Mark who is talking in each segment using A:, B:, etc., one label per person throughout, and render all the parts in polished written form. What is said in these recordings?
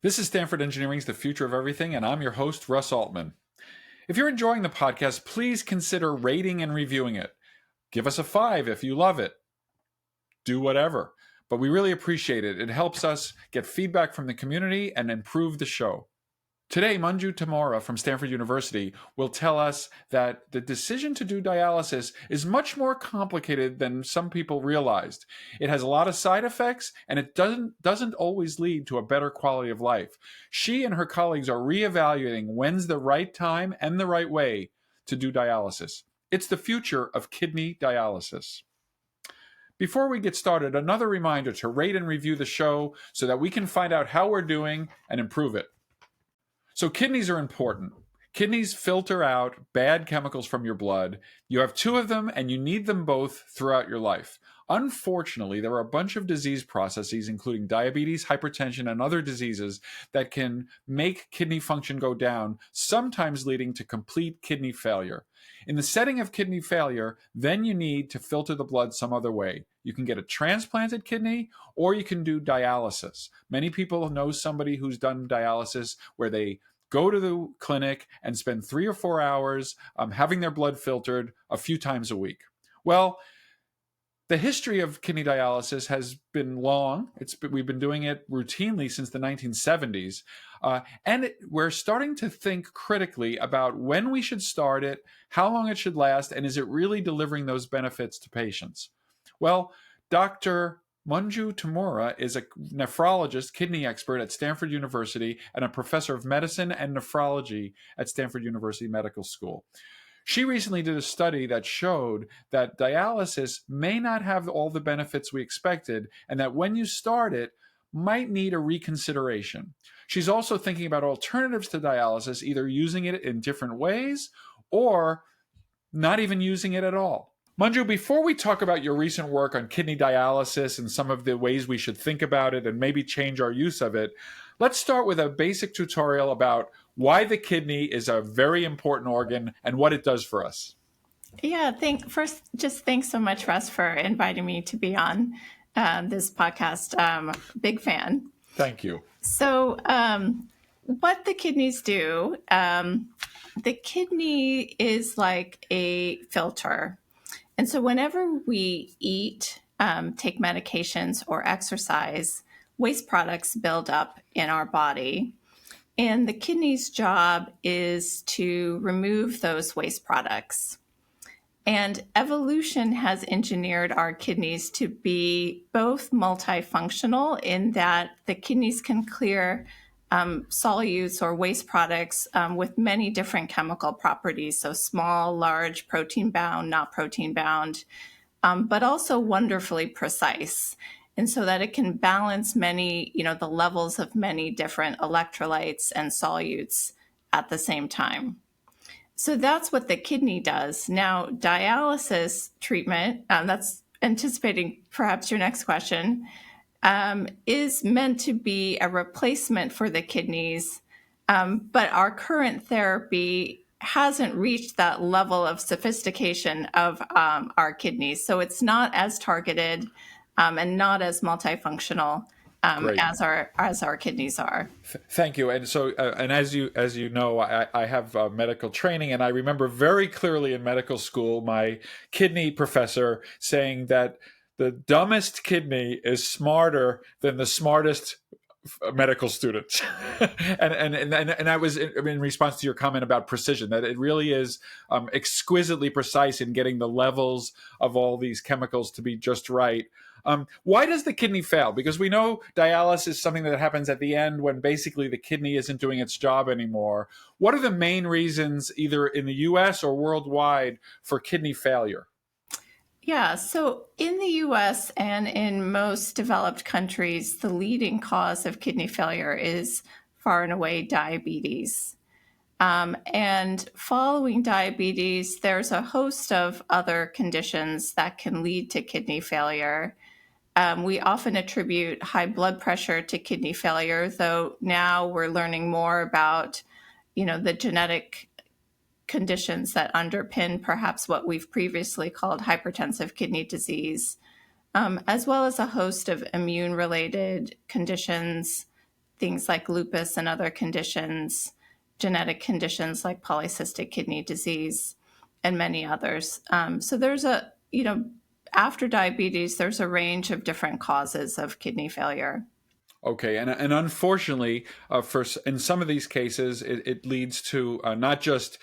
A: This is Stanford Engineering's The Future of Everything, and I'm your host, Russ Altman. If you're enjoying the podcast, please consider rating and reviewing it. Give us a 5 if you love it. Do whatever. But we really appreciate it. It helps us get feedback from the community and improve the show. Today, Manjula Tamura from Stanford University will tell us that the decision to do dialysis is much more complicated than some people realized. It has a lot of side effects, and it doesn't always lead to a better quality of life. She and her colleagues are reevaluating when's the right time and the right way to do dialysis. It's the future of kidney dialysis. Before we get started, another reminder to rate and review the show so that we can find out how we're doing and improve it. So kidneys are important. Kidneys filter out bad chemicals from your blood. You have 2 of them, and you need them both throughout your life. Unfortunately, there are a bunch of disease processes, including diabetes, hypertension, and other diseases that can make kidney function go down, sometimes leading to complete kidney failure. In the setting of kidney failure, then you need to filter the blood some other way. You can get a transplanted kidney, or you can do dialysis. Many people know somebody who's done dialysis where they go to the clinic and spend 3 or 4 hours having their blood filtered a few times a week. Well, the history of kidney dialysis has been long. We've been doing it routinely since the 1970s. We're starting to think critically about when we should start it, how long it should last, and is it really delivering those benefits to patients? Well, Dr. Manjula Tamura is a nephrologist, kidney expert at Stanford University and a professor of medicine and nephrology at Stanford University Medical School. She recently did a study that showed that dialysis may not have all the benefits we expected, and that when you start it, might need a reconsideration. She's also thinking about alternatives to dialysis, either using it in different ways or not even using it at all. Manju, before we talk about your recent work on kidney dialysis and some of the ways we should think about it and maybe change our use of it, let's start with a basic tutorial about why the kidney is a very important organ and what it does for us.
B: Yeah, first, just thanks so much, Russ, for inviting me to be on this podcast. Big fan.
A: Thank you.
B: So what the kidneys do, the kidney is like a filter. And so whenever we eat, take medications, or exercise, waste products build up in our body. And the kidney's job is to remove those waste products. And evolution has engineered our kidneys to be both multifunctional in that the kidneys can clear solutes or waste products with many different chemical properties. So small, large, protein bound, not protein bound, but also wonderfully precise. And so that it can balance the levels of many different electrolytes and solutes at the same time. So that's what the kidney does. Now, dialysis treatment, that's anticipating perhaps your next question, is meant to be a replacement for the kidneys, but our current therapy hasn't reached that level of sophistication of our kidneys. So it's not as targeted and not as multifunctional as our kidneys are.
A: Thank you. And so, and as you know, I have medical training, and I remember very clearly in medical school my kidney professor saying that the dumbest kidney is smarter than the smartest medical students. and I was in response to your comment about precision, that it really is exquisitely precise in getting the levels of all these chemicals to be just right. Why does the kidney fail? Because we know dialysis is something that happens at the end when basically the kidney isn't doing its job anymore. What are the main reasons, either in the US or worldwide, for kidney failure?
B: Yeah, so in the US and in most developed countries, the leading cause of kidney failure is far and away diabetes. And following diabetes, there's a host of other conditions that can lead to kidney failure. We often attribute high blood pressure to kidney failure, though now we're learning more about, the genetic conditions that underpin perhaps what we've previously called hypertensive kidney disease, as well as a host of immune-related conditions, things like lupus and other conditions, genetic conditions like polycystic kidney disease, and many others. So there's after diabetes, there's a range of different causes of kidney failure.
A: Okay, and unfortunately, in some of these cases, it leads to not just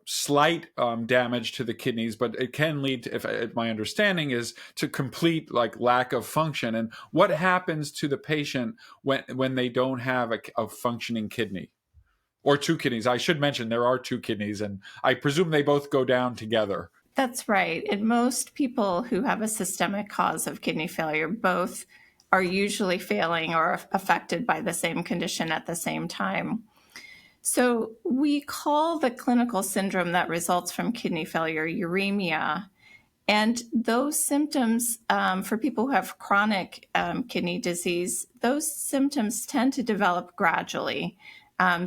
A: slight damage to the kidneys, but it can lead to, if my understanding is, to complete like lack of function. And what happens to the patient when they don't have a functioning kidney or two kidneys? I should mention there are two kidneys, and I presume they both go down together.
B: That's right. And most people who have a systemic cause of kidney failure both are usually failing or affected by the same condition at the same time. So we call the clinical syndrome that results from kidney failure uremia. And those symptoms, for people who have chronic kidney disease, those symptoms tend to develop gradually.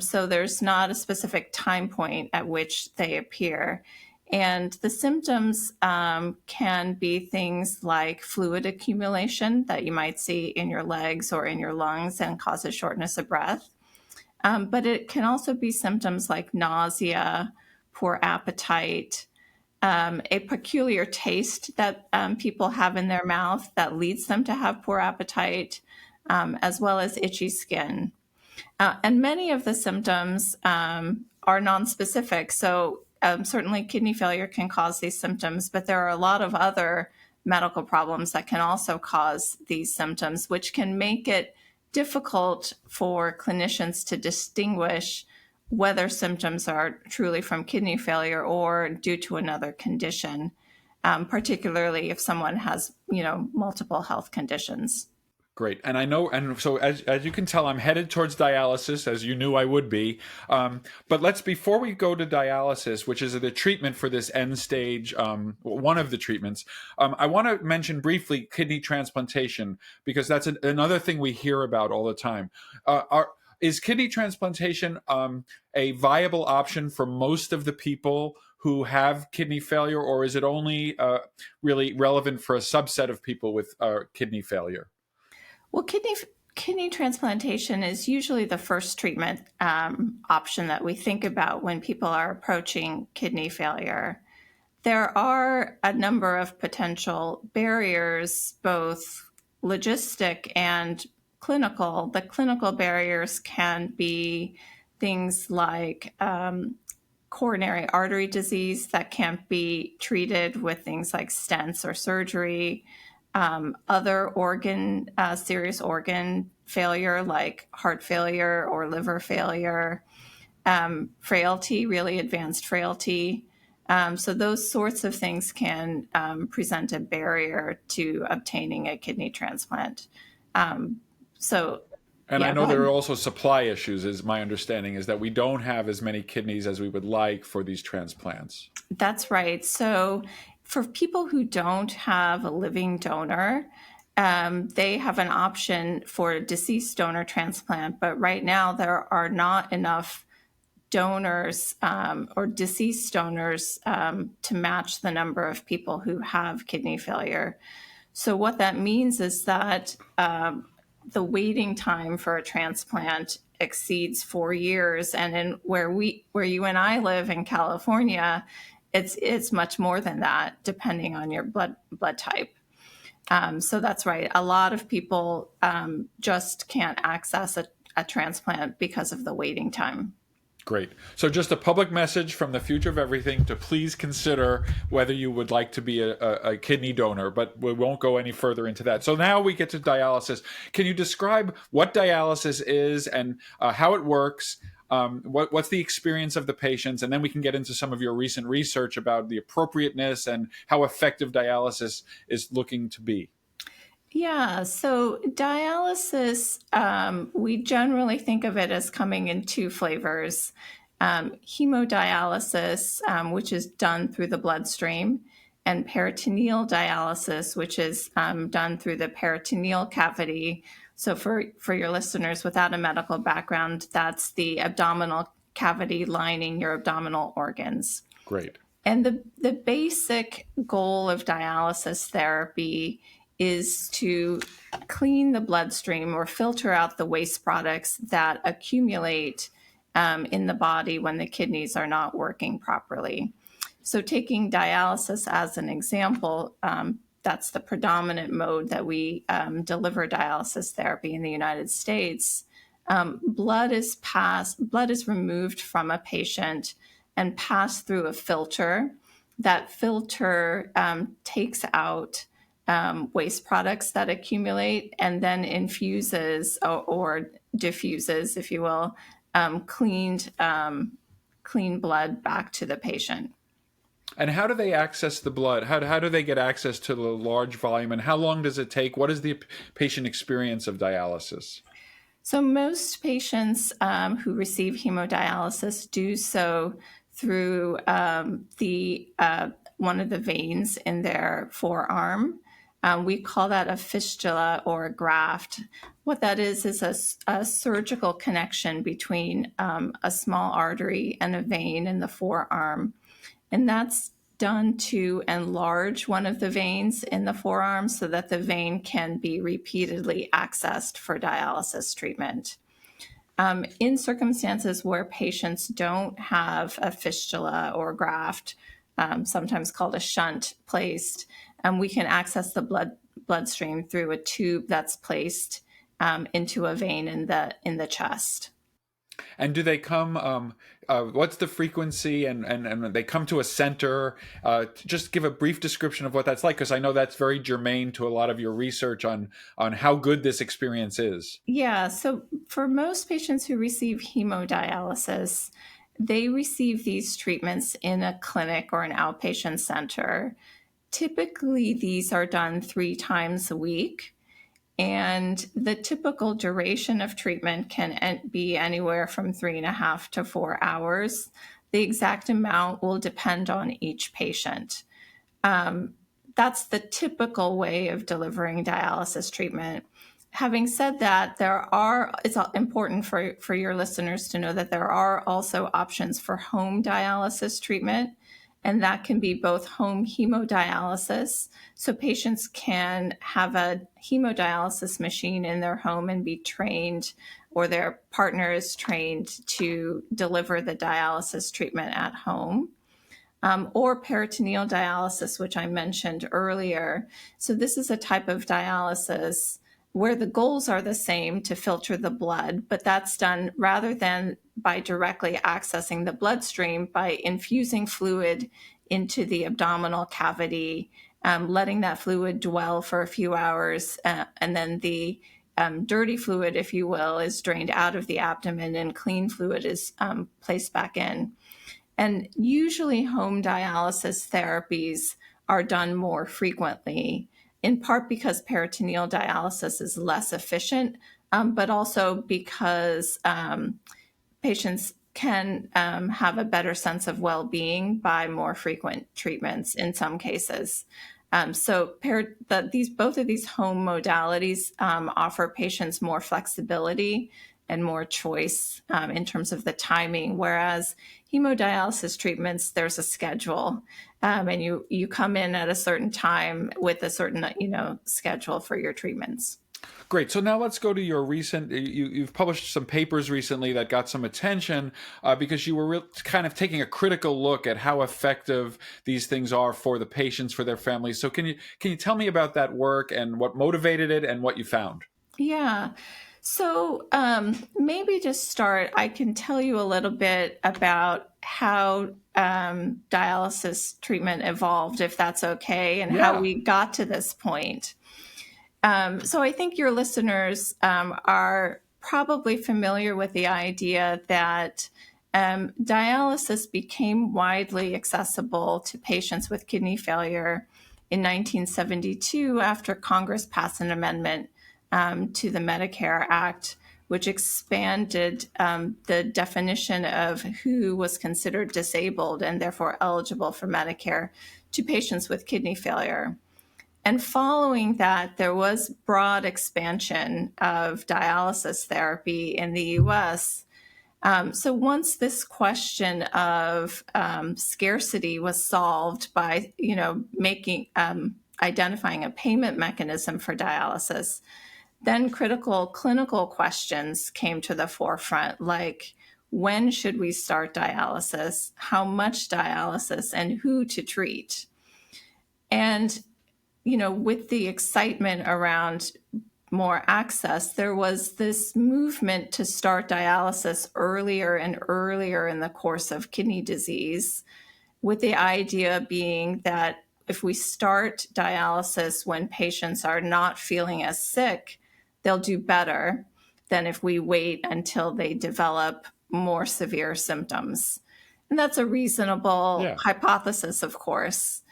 B: So there's not a specific time point at which they appear. And the symptoms can be things like fluid accumulation that you might see in your legs or in your lungs and causes shortness of breath. But it can also be symptoms like nausea, poor appetite, a peculiar taste that people have in their mouth that leads them to have poor appetite, as well as itchy skin. And many of the symptoms are nonspecific. So certainly kidney failure can cause these symptoms, but there are a lot of other medical problems that can also cause these symptoms, which can make it difficult for clinicians to distinguish whether symptoms are truly from kidney failure or due to another condition, particularly if someone has, multiple health conditions.
A: Great. And I know, and so as you can tell, I'm headed towards dialysis, as you knew I would be. But before we go to dialysis, which is the treatment for this end stage, one of the treatments, I want to mention briefly kidney transplantation, because that's another thing we hear about all the time. Is kidney transplantation a viable option for most of the people who have kidney failure, or is it only really relevant for a subset of people with kidney failure?
B: Well, kidney transplantation is usually the first treatment option that we think about when people are approaching kidney failure. There are a number of potential barriers, both logistic and clinical. The clinical barriers can be things like coronary artery disease that can't be treated with things like stents or surgery. Other serious organ failure like heart failure or liver failure, frailty, really advanced frailty. So those sorts of things can present a barrier to obtaining a kidney transplant.
A: And I know there are also supply issues, is my understanding, is that we don't have as many kidneys as we would like for these transplants.
B: That's right. So for people who don't have a living donor, they have an option for a deceased donor transplant. But right now, there are not enough donors or deceased donors to match the number of people who have kidney failure. So what that means is that the waiting time for a transplant exceeds 4 years. And where you and I live in California, it's much more than that, depending on your blood type. So that's right. A lot of people just can't access a transplant because of the waiting time.
A: Great. So just a public message from the Future of Everything to please consider whether you would like to be a kidney donor, but we won't go any further into that. So now we get to dialysis. Can you describe what dialysis is and how it works? What's the experience of the patients? And then we can get into some of your recent research about the appropriateness and how effective dialysis is looking to be.
B: Yeah, so dialysis, we generally think of it as coming in two flavors. Hemodialysis, which is done through the bloodstream, and peritoneal dialysis, which is done through the peritoneal cavity. So for your listeners without a medical background, that's the abdominal cavity lining your abdominal organs.
A: Great.
B: And the basic goal of dialysis therapy is to clean the bloodstream or filter out the waste products that accumulate in the body when the kidneys are not working properly. So taking dialysis as an example, that's the predominant mode that we deliver dialysis therapy in the United States. Blood is removed from a patient and passed through a filter. That filter takes out waste products that accumulate and then infuses or diffuses, if you will, clean blood back to the patient.
A: And how do they access the blood? How do they get access to the large volume, and how long does it take? What is the patient experience of dialysis?
B: So most patients who receive hemodialysis do so through one of the veins in their forearm. We call that a fistula or a graft. What that is a surgical connection between a small artery and a vein in the forearm. And that's done to enlarge one of the veins in the forearm so that the vein can be repeatedly accessed for dialysis treatment. In circumstances where patients don't have a fistula or graft, sometimes called a shunt, placed, we can access the bloodstream through a tube that's placed into a vein in the chest.
A: And do they come? What's the frequency? And they come to a center. Just give a brief description of what that's like, because I know that's very germane to a lot of your research on how good this experience is.
B: Yeah. So for most patients who receive hemodialysis, they receive these treatments in a clinic or an outpatient center. Typically, these are done 3 times a week. And the typical duration of treatment can be anywhere from 3.5 to 4 hours. The exact amount will depend on each patient. That's the typical way of delivering dialysis treatment. Having said that, it's important for your listeners to know that there are also options for home dialysis treatment. And that can be both home hemodialysis. So patients can have a hemodialysis machine in their home and be trained, or their partner is trained to deliver the dialysis treatment at home. Or peritoneal dialysis, which I mentioned earlier. So this is a type of dialysis where the goals are the same, to filter the blood, but that's done rather than by directly accessing the bloodstream, by infusing fluid into the abdominal cavity, letting that fluid dwell for a few hours, and then the dirty fluid, if you will, is drained out of the abdomen and clean fluid is placed back in. And usually home dialysis therapies are done more frequently, in part because peritoneal dialysis is less efficient, but also because patients can have a better sense of well-being by more frequent treatments in some cases. So both of these home modalities offer patients more flexibility and more choice in terms of the timing, whereas hemodialysis treatments, there's a schedule, and you come in at a certain time with a certain schedule for your treatments.
A: Great. So now let's go to your recent, you've published some papers recently that got some attention because you were kind of taking a critical look at how effective these things are for the patients, for their families. So can you tell me about that work and what motivated it and what you found?
B: Yeah. So maybe to start, I can tell you a little bit about how dialysis treatment evolved, if that's okay, and how we got to this point. So I think your listeners are probably familiar with the idea that dialysis became widely accessible to patients with kidney failure in 1972 after Congress passed an amendment to the Medicare Act, which expanded the definition of who was considered disabled and therefore eligible for Medicare to patients with kidney failure. And following that, there was broad expansion of dialysis therapy in the U.S. So once this question of scarcity was solved by, making identifying a payment mechanism for dialysis, then critical clinical questions came to the forefront, like when should we start dialysis, how much dialysis, and who to treat. And, with the excitement around more access, there was this movement to start dialysis earlier and earlier in the course of kidney disease, with the idea being that if we start dialysis when patients are not feeling as sick, they'll do better than if we wait until they develop more severe symptoms. And that's a reasonable hypothesis, of course.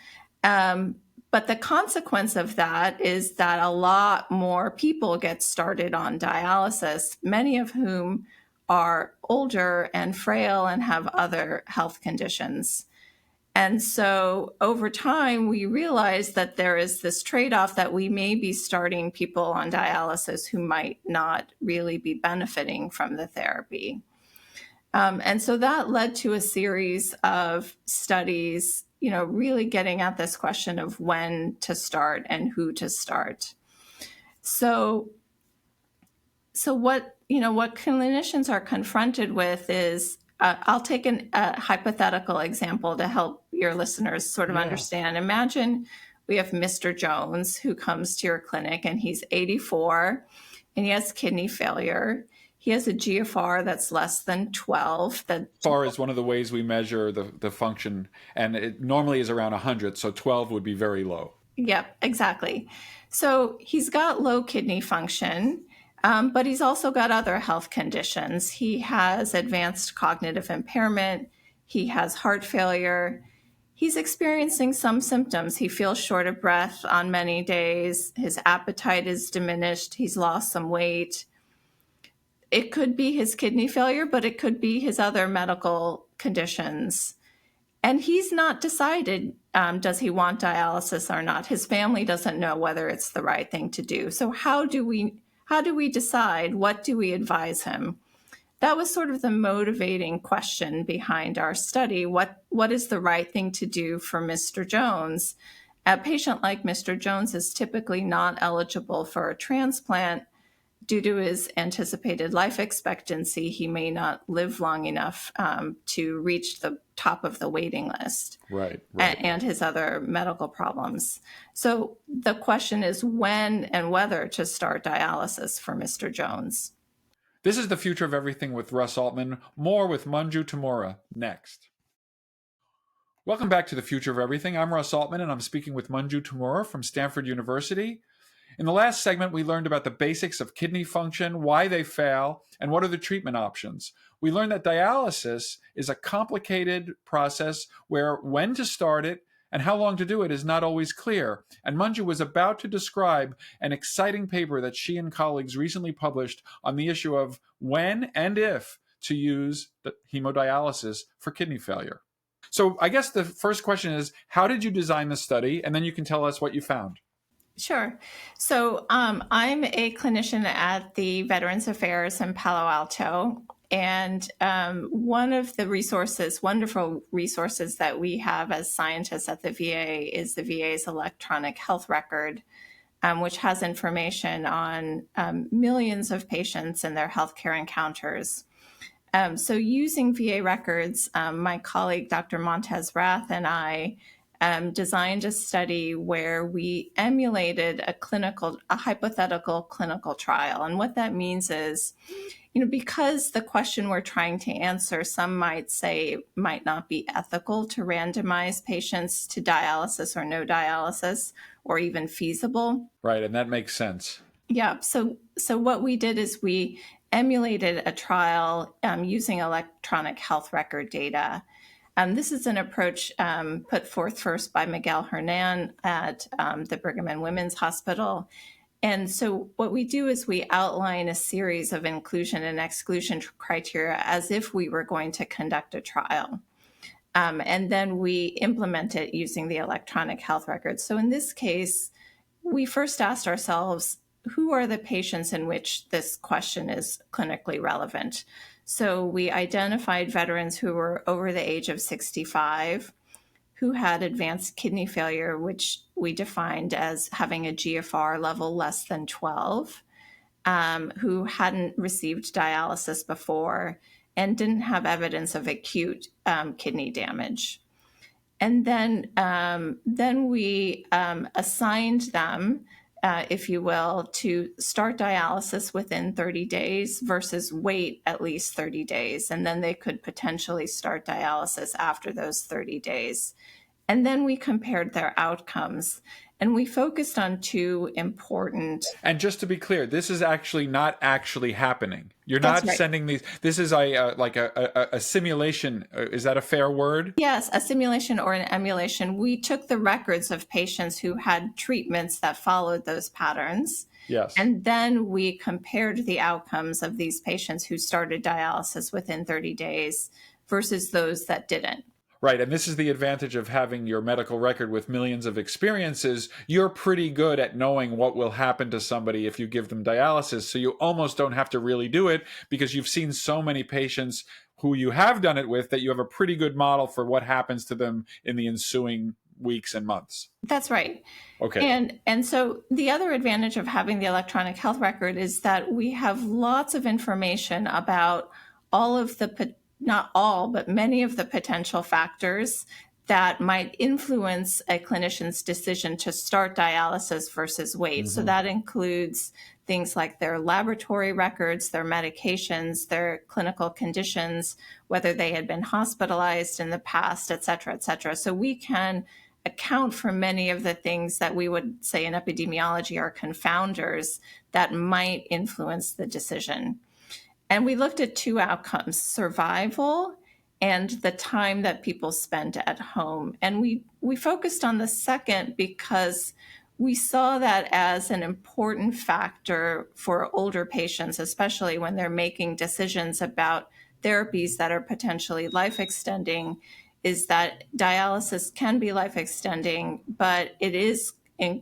B: But the consequence of that is that a lot more people get started on dialysis, many of whom are older and frail and have other health conditions. And so over time, we realized that there is this trade-off that we may be starting people on dialysis who might not really be benefiting from the therapy. And so that led to a series of studies, really getting at this question of when to start and who to start. So what clinicians are confronted with is, I'll take a hypothetical example to help your listeners sort of understand. Imagine we have Mr. Jones who comes to your clinic and he's 84 and he has kidney failure. He has a GFR that's less than 12.
A: GFR is one of the ways we measure the function, and it normally is around 100, so 12 would be very low.
B: Yep, exactly. So he's got low kidney function, but he's also got other health conditions. He has advanced cognitive impairment. He has heart failure. He's experiencing some symptoms. He feels short of breath on many days. His appetite is diminished. He's lost some weight. It could be his kidney failure, but it could be his other medical conditions. And he's not decided, does he want dialysis or not? His family doesn't know whether it's the right thing to do. So how do we decide? What do we advise him? That was sort of the motivating question behind our study. What is the right thing to do for Mr. Jones? A patient like Mr. Jones is typically not eligible for a transplant. Due to his anticipated life expectancy, he may not live long enough to reach the top of the waiting list.
A: Right.
B: And his other medical problems. So the question is when and whether to start dialysis for Mr. Jones.
A: This is The Future of Everything with Russ Altman. More with Manjula Tamura next. Welcome back to The Future of Everything. I'm Russ Altman, and I'm speaking with Manjula Tamura from Stanford University. In the last segment, we learned about the basics of kidney function, why they fail, and what are the treatment options. We learned that dialysis is a complicated process where when to start it and how long to do it is not always clear. And Manju was about to describe an exciting paper that she and colleagues recently published on the issue of when and if to use the hemodialysis for kidney failure. So I guess the first question is, how did you design the study? And then you can tell us what you found.
B: Sure. So I'm a clinician at the Veterans Affairs in Palo Alto. And one of the wonderful resources that we have as scientists at the VA is the VA's electronic health record, which has information on millions of patients and their healthcare encounters. So using VA records, my colleague, Dr. Montez Rath, and I designed a study where we emulated a hypothetical clinical trial. And what that means is, because the question we're trying to answer, some might say it might not be ethical to randomize patients to dialysis or no dialysis, or even feasible.
A: Right, and that makes sense.
B: Yeah, so what we did is we emulated a trial using electronic health record data. This is an approach put forth first by Miguel Hernan at the Brigham and Women's Hospital. And so what we do is we outline a series of inclusion and exclusion criteria as if we were going to conduct a trial. And then we implement it using the electronic health record. So in this case, we first asked ourselves, who are the patients in which this question is clinically relevant? So we identified veterans who were over the age of 65, who had advanced kidney failure, which we defined as having a GFR level less than 12, who hadn't received dialysis before and didn't have evidence of acute kidney damage. And then we assigned them, if you will, to start dialysis within 30 days versus wait at least 30 days. And then they could potentially start dialysis after those 30 days. And then we compared their outcomes. And we focused on two important.
A: And just to be clear, this is actually not actually happening. You're
B: That's
A: not
B: right.
A: sending these. This is a simulation. Is that a fair word?
B: Yes, a simulation or an emulation. We took the records of patients who had treatments that followed those patterns.
A: Yes.
B: And then we compared the outcomes of these patients who started dialysis within 30 days versus those that didn't.
A: Right. And this is the advantage of having your medical record with millions of experiences. You're pretty good at knowing what will happen to somebody if you give them dialysis. So you almost don't have to really do it because you've seen so many patients who you have done it with that you have a pretty good model for what happens to them in the ensuing weeks and months.
B: That's right.
A: Okay.
B: And so the other advantage of having the electronic health record is that we have lots of information about all of the, not all, but many of the potential factors that might influence a clinician's decision to start dialysis versus wait. So that includes things like their laboratory records, their medications, their clinical conditions, whether they had been hospitalized in the past, et cetera, et cetera. So we can account for many of the things that we would say in epidemiology are confounders that might influence the decision. And we looked at two outcomes, survival and the time that people spent at home. And we focused on the second because we saw that as an important factor for older patients, especially when they're making decisions about therapies that are potentially life-extending, is that dialysis can be life-extending, but it is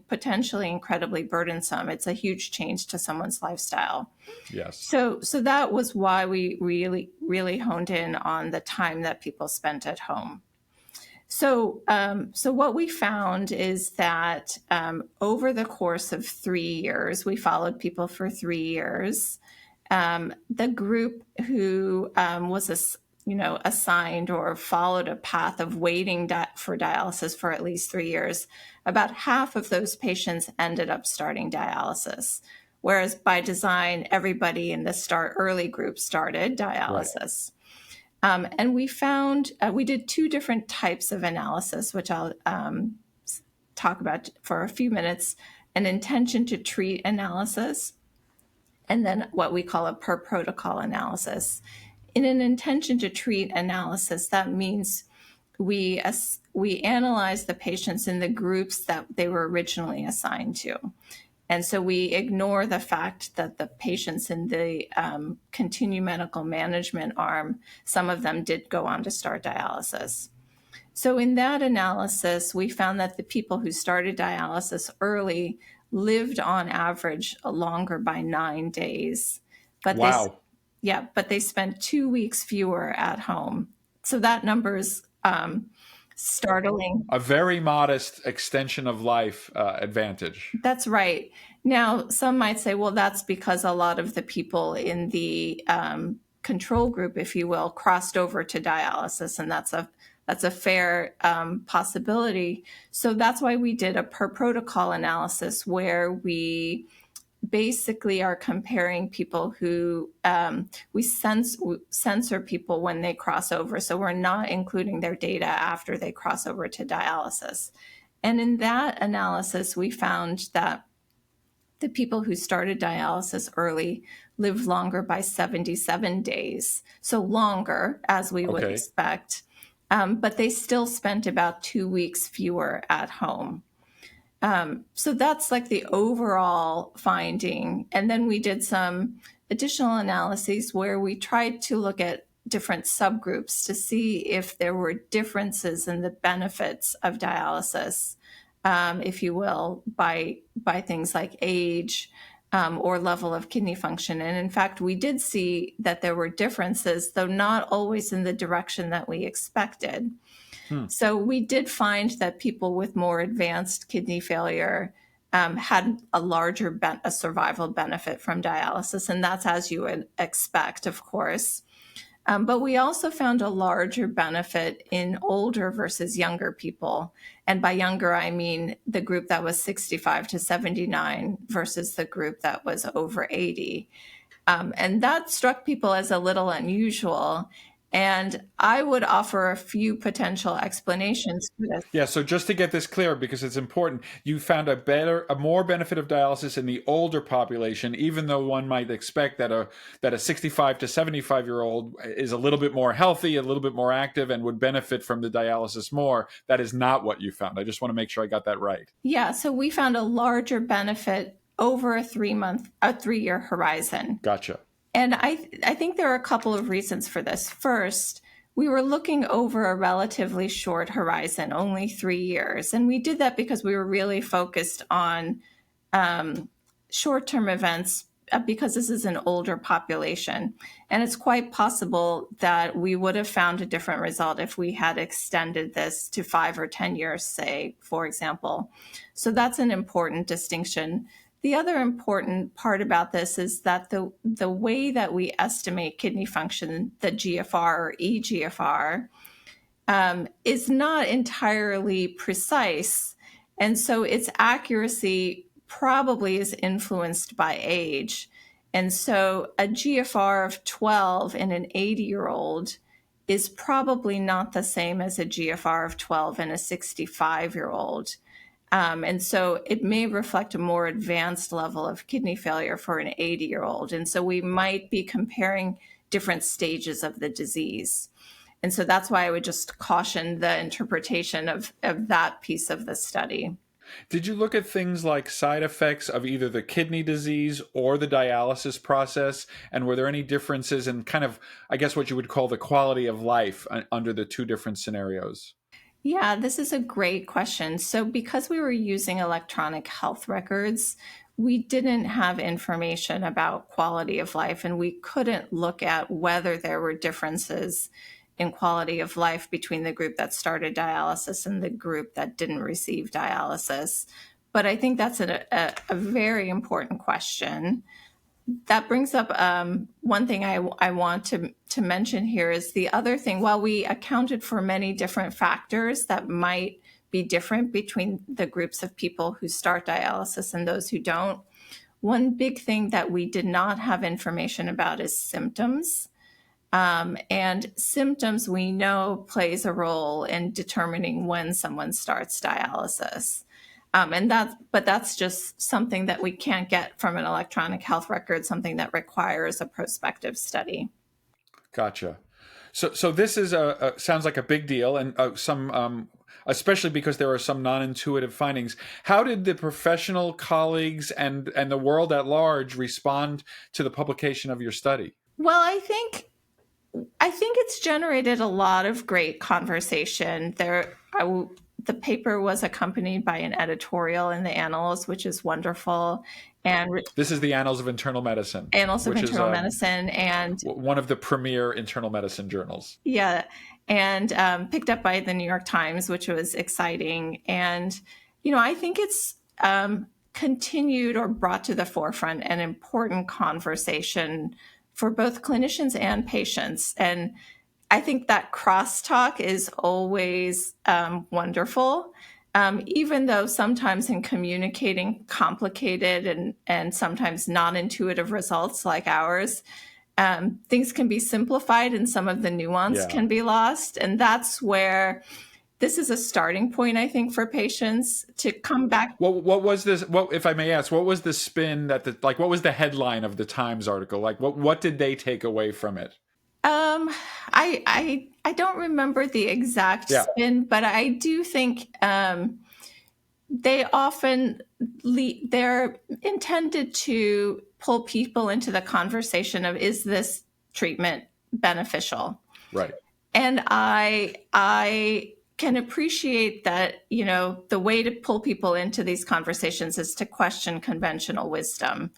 B: potentially incredibly burdensome. It's a huge change to someone's lifestyle.
A: Yes.
B: So that was why we really honed in on the time that people spent at home. So what we found is that over the course of 3 years, we followed people for 3 years. The group who was assigned or followed a path of waiting for dialysis for at least 3 years, about half of those patients ended up starting dialysis. Whereas by design, everybody in the start early group started dialysis. Right. And we found, we did two different types of analysis, which I'll talk about for a few minutes, an intention to treat analysis, and then what we call a per protocol analysis. In an intention to treat analysis, that means we analyze the patients in the groups that they were originally assigned to. And so we ignore the fact that the patients in the continued medical management arm, some of them did go on to start dialysis. So in that analysis, we found that the people who started dialysis early lived on average longer by 9 days. But
A: wow.
B: But they spent 2 weeks fewer at home. So that number is startling.
A: A very modest extension of life advantage.
B: That's right. Now, some might say, well, that's because a lot of the people in the control group, if you will, crossed over to dialysis, and that's a fair possibility. So that's why we did a per protocol analysis where we basically are comparing people who we censor people when they cross over. So we're not including their data after they cross over to dialysis. And in that analysis, we found that the people who started dialysis early lived longer by 77 days. So longer, as we would expect, but they still spent about 2 weeks fewer at home. So that's like the overall finding. And then we did some additional analyses where we tried to look at different subgroups to see if there were differences in the benefits of dialysis, if you will, by things like age or level of kidney function. And in fact, we did see that there were differences, though not always in the direction that we expected. So we did find that people with more advanced kidney failure had a survival benefit from dialysis, and that's as you would expect, of course. But we also found a larger benefit in older versus younger people. And by younger, I mean the group that was 65 to 79 versus the group that was over 80. And that struck people as a little unusual. And I would offer a few potential explanations for this.
A: Yeah, so just to get this clear, because it's important, you found a more benefit of dialysis in the older population, even though one might expect that a 65 to 75-year-old is a little bit more healthy, a little bit more active, and would benefit from the dialysis more. That is not what you found. I just want to make sure I got that right.
B: Yeah, so we found a larger benefit over a 3-year horizon.
A: Gotcha.
B: And I think there are a couple of reasons for this. First, we were looking over a relatively short horizon, only 3 years. And we did that because we were really focused on short-term events because this is an older population. And it's quite possible that we would have found a different result if we had extended this to 5 or 10 years, say, for example. So that's an important distinction. The other important part about this is that the way that we estimate kidney function, the GFR or eGFR, is not entirely precise. And so its accuracy probably is influenced by age. And so a GFR of 12 in an 80-year-old is probably not the same as a GFR of 12 in a 65-year-old. And so it may reflect a more advanced level of kidney failure for an 80-year-old. And so we might be comparing different stages of the disease. And so that's why I would just caution the interpretation of that piece of the study.
A: Did you look at things like side effects of either the kidney disease or the dialysis process? And were there any differences in kind of, I guess, what you would call the quality of life under the two different scenarios?
B: Yeah, this is a great question. So because we were using electronic health records, we didn't have information about quality of life, and we couldn't look at whether there were differences in quality of life between the group that started dialysis and the group that didn't receive dialysis. But I think that's a very important question. That brings up one thing I want to mention here is the other thing. While we accounted for many different factors that might be different between the groups of people who start dialysis and those who don't, one big thing that we did not have information about is symptoms. And symptoms we know plays a role in determining when someone starts dialysis. But that's just something that we can't get from an electronic health record, something that requires a prospective study.
A: Gotcha. So this is sounds like a big deal, and especially because there are some non-intuitive findings. How did the professional colleagues and the world at large respond to the publication of your study?
B: Well, I think it's generated a lot of great conversation. The paper was accompanied by an editorial in the Annals, which is wonderful. And
A: this is the Annals of Internal Medicine.
B: Annals of Internal Medicine, and
A: one of the premier internal medicine journals.
B: Yeah, and picked up by the New York Times, which was exciting. And I think it's continued or brought to the forefront an important conversation for both clinicians and patients. And I think that crosstalk is always wonderful, even though sometimes in communicating complicated and sometimes non-intuitive results like ours, things can be simplified and some of the nuance can be lost. And that's where this is a starting point, I think, for patients to come back.
A: What was this? If I may ask, what was the spin what was the headline of the Times article? Like, what did they take away from it?
B: I don't remember the exact spin, but I do think they're intended to pull people into the conversation of, is this treatment beneficial?
A: Right.
B: And I can appreciate that, the way to pull people into these conversations is to question conventional wisdom.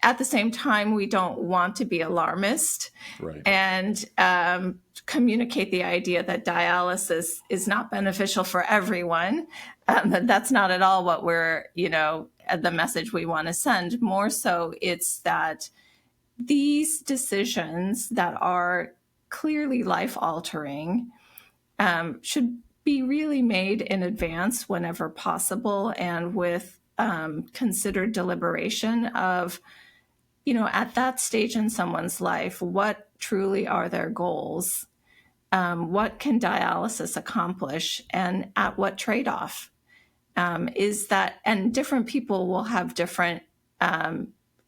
B: at the same time, we don't want to be alarmist
A: Right.
B: and communicate the idea that dialysis is not beneficial for everyone. That's not at all what we're, the message we want to send. More so, it's that these decisions that are clearly life altering should be really made in advance whenever possible and with considered deliberation of, at that stage in someone's life, what truly are their goals? What can dialysis accomplish and at what trade-off? Is that, and different people will have different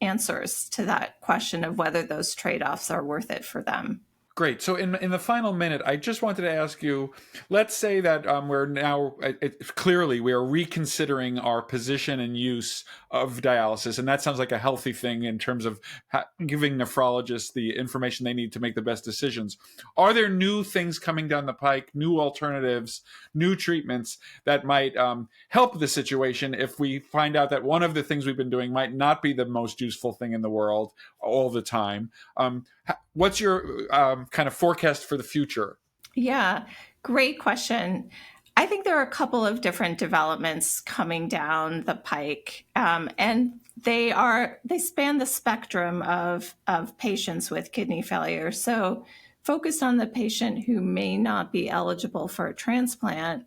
B: answers to that question of whether those trade-offs are worth it for them.
A: Great. So in the final minute, I just wanted to ask you, let's say that we're now, clearly we are reconsidering our position and use of dialysis. And that sounds like a healthy thing in terms of giving nephrologists the information they need to make the best decisions. Are there new things coming down the pike, new alternatives, new treatments that might help the situation if we find out that one of the things we've been doing might not be the most useful thing in the world all the time? What's your kind of forecast for the future?
B: Yeah, great question. I think there are a couple of different developments coming down the pike, and they span the spectrum of patients with kidney failure. So, focused on the patient who may not be eligible for a transplant,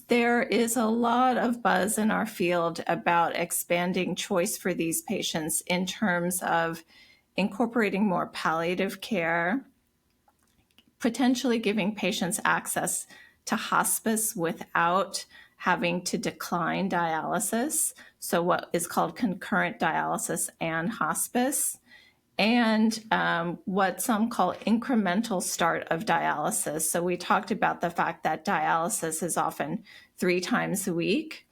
B: there is a lot of buzz in our field about expanding choice for these patients in terms of incorporating more palliative care, potentially giving patients access to hospice without having to decline dialysis. So, what is called concurrent dialysis and hospice, and what some call incremental start of dialysis. So, we talked about the fact that dialysis is often 3 times a week.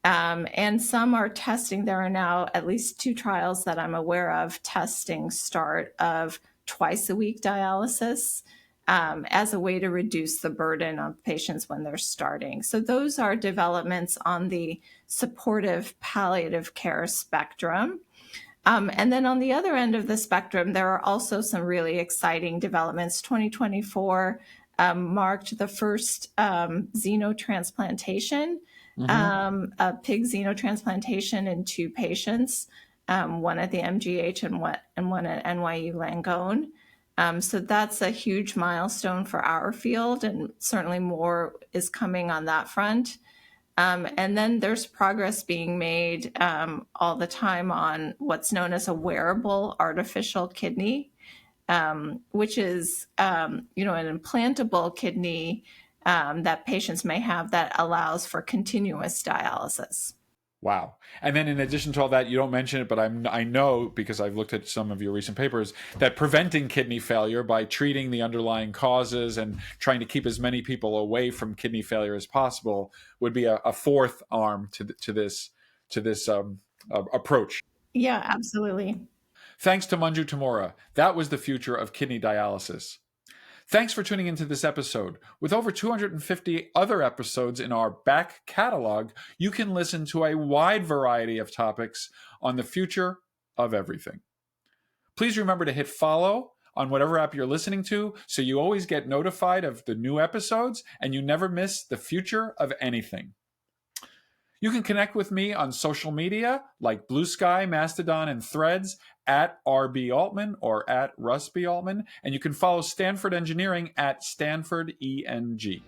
B: And some are testing, there are now at least 2 trials that I'm aware of testing start of twice a week dialysis as a way to reduce the burden on patients when they're starting. So those are developments on the supportive palliative care spectrum. And then on the other end of the spectrum, there are also some really exciting developments. 2024 marked the first xenotransplantation. A pig xenotransplantation in 2 patients, one at the MGH and one at NYU Langone. So that's a huge milestone for our field, and certainly more is coming on that front. And then there's progress being made all the time on what's known as a wearable artificial kidney, which is an implantable kidney that patients may have that allows for continuous dialysis.
A: Wow. And then in addition to all that, you don't mention it, but I know because I've looked at some of your recent papers that preventing kidney failure by treating the underlying causes and trying to keep as many people away from kidney failure as possible would be a fourth arm to this approach.
B: Yeah, absolutely.
A: Thanks to Manju Tamura. That was the future of kidney dialysis. Thanks for tuning into this episode. With over 250 other episodes in our back catalog, you can listen to a wide variety of topics on the future of everything. Please remember to hit follow on whatever app you're listening to so you always get notified of the new episodes and you never miss the future of anything. You can connect with me on social media like Blue Sky, Mastodon, and Threads at RB Altman or at Russ B. Altman, and you can follow Stanford Engineering at Stanford ENG.